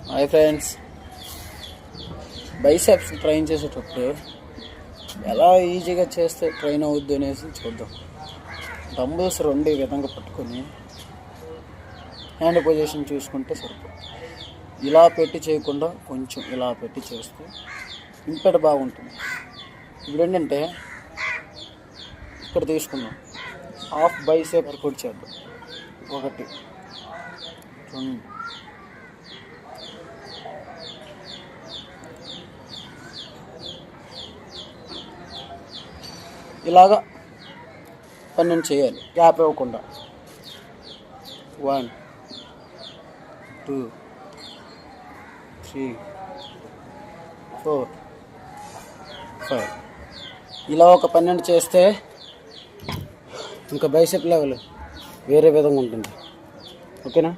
Hi friends, biceps train చేసేటప్పుడు ఎలా ఈజీగా చేస్తే ట్రైన్ అవుద్ది అనేసి చూద్దాం. డంబుల్స్ రెండు ఈ విధంగా పట్టుకొని హ్యాండ్ పొజిషన్ చూసుకుంటే సరిపోతుంది. ఇలా పెట్టి చేయకుండా కొంచెం ఇలా పెట్టి చేస్తే ఇంపెట్ బాగుంటుంది. ఇప్పుడు ఏంటంటే ఇక్కడ తీసుకుందాం, హాఫ్ బైసెప్ వర్కౌట్ చేద్దాం. 1 2 ఇలాగా 12 చేయాలి, గ్యాప్ ఇవ్వకుండా. 1 2 3 4 5 ఇలా ఒక 12 చేస్తే ఇంకా బైసెప్ లెవెల్ వేరే విధంగా ఉంటుంది. ఓకేనా?